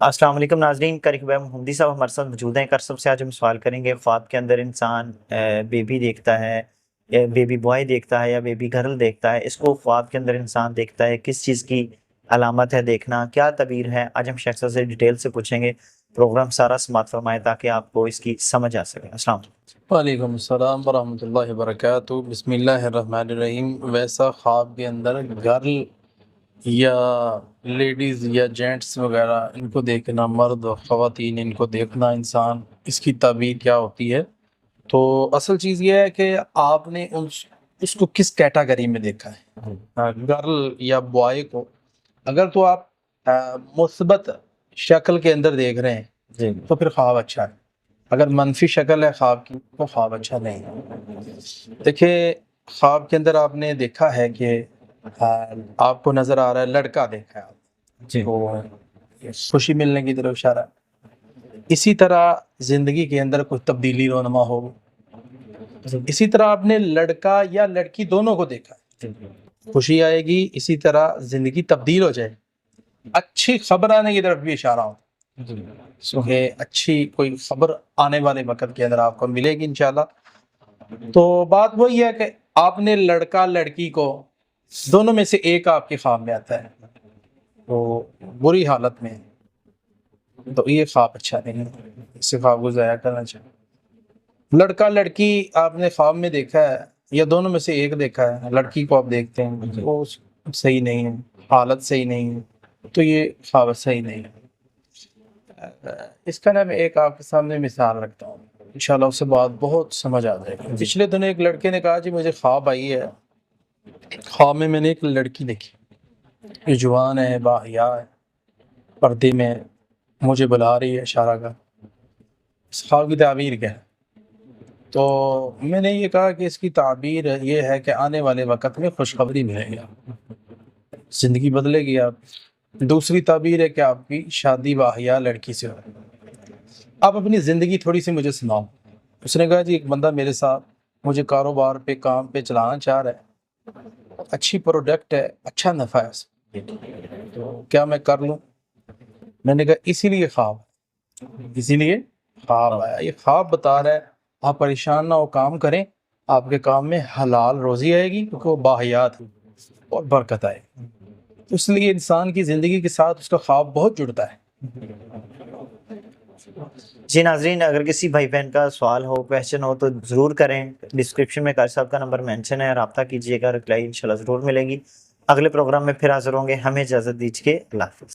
السلام علیکم ناظرین، کرک محمدی صاحب ہمارے ساتھ موجود ہیں۔ سب سے آج ہم سوال کریں گے، خواب کے اندر انسان بیبی دیکھتا ہے یا بیبی بوائے دیکھتا ہے یا بیبی گرل دیکھتا ہے، اس کو خواب کے اندر انسان دیکھتا ہے، کس چیز کی علامت ہے دیکھنا، کیا تعبیر ہے؟ آج ہم شیخ صاحب سے ڈیٹیل سے پوچھیں گے۔ پروگرام سارا سماعت فرمائے تاکہ آپ کو اس کی سمجھ آ سکے۔ السلام علیکم۔ وعلیکم السلام ورحمۃ اللہ وبرکاتہ۔ بسم اللہ الرحمن الرحیم۔ ویسا خواب کے اندر گرل یا لیڈیز یا جینٹس وغیرہ ان کو دیکھنا، مرد و خواتین ان کو دیکھنا انسان، اس کی تعبیر کیا ہوتی ہے؟ تو اصل چیز یہ ہے کہ آپ نے اس کو کس کیٹاگری میں دیکھا ہے۔ گرل یا بوائے کو اگر تو آپ مثبت شکل کے اندر دیکھ رہے ہیں تو پھر خواب اچھا ہے، اگر منفی شکل ہے خواب کی تو خواب اچھا نہیں ہے۔ دیکھیں، خواب کے اندر آپ نے دیکھا ہے کہ آپ کو نظر آ رہا ہے، لڑکا دیکھا ہے آپ تو خوشی ملنے کی طرف اشارہ ہے۔ اسی طرح زندگی کے اندر کوئی تبدیلی رونما ہو، اسی طرح آپ نے لڑکا یا لڑکی دونوں کو دیکھا ہے، خوشی آئے گی، اسی طرح زندگی تبدیل ہو جائے، اچھی خبر آنے کی طرف بھی اشارہ ہو کہ اچھی کوئی خبر آنے والے وقت کے اندر آپ کو ملے گی انشاءاللہ۔ تو بات وہی ہے کہ آپ نے لڑکا لڑکی کو دونوں میں سے ایک آپ کے خواب میں آتا ہے تو بری حالت میں، تو یہ خواب اچھا نہیں ہے، اس سے خواب کو ضائع کرنا چاہیے۔ لڑکا لڑکی آپ نے خواب میں دیکھا ہے یا دونوں میں سے ایک دیکھا ہے، لڑکی کو آپ دیکھتے ہیں وہ صحیح نہیں ہے، حالت صحیح نہیں ہے، تو یہ خواب صحیح نہیں ہے۔ اس کا میں ایک آپ کے سامنے مثال رکھتا ہوں، انشاءاللہ اس سے بات بہت سمجھ آ جائے گی۔ پچھلے دنوں ایک لڑکے نے کہا جی مجھے خواب آئی ہے، خواب میں نے ایک لڑکی دیکھی، یہ جوان ہے، باحیا ہے، پردے میں مجھے بلا رہی ہے، اشارہ کا۔ اس خواب کی تعبیر کیا ہے؟ تو میں نے یہ کہا کہ اس کی تعبیر یہ ہے کہ آنے والے وقت میں خوشخبری ملے گی، زندگی بدلے گی آپ۔ دوسری تعبیر ہے کہ آپ کی شادی باحیا لڑکی سے ہو۔ آپ اپنی زندگی تھوڑی سی مجھے سناؤ۔ اس نے کہا جی ایک بندہ میرے ساتھ مجھے کاروبار پہ کام پہ چلانا چاہ رہا ہے، اچھی پروڈکٹ ہے، اچھا نفع ہے، تو کیا میں کر لوں؟ میں نے کہا اسی لیے خواب آیا، یہ خواب بتا رہا ہے آپ پریشان نہ ہو، کام کریں، آپ کے کام میں حلال روزی آئے گی کیونکہ وہ باحیات ہے اور برکت آئے گی۔ اس لیے انسان کی زندگی کے ساتھ اس کا خواب بہت جڑتا ہے۔ جی ناظرین، اگر کسی بھائی بہن کا سوال ہو، کویسچن ہو تو ضرور کریں۔ ڈسکرپشن میں قاری صاحب کا نمبر مینشن ہے، رابطہ کیجیے گا، رپلائی انشاءاللہ ضرور ملے گی۔ اگلے پروگرام میں پھر حاضر ہوں گے، ہمیں اجازت دیجیے، اللہ حافظ۔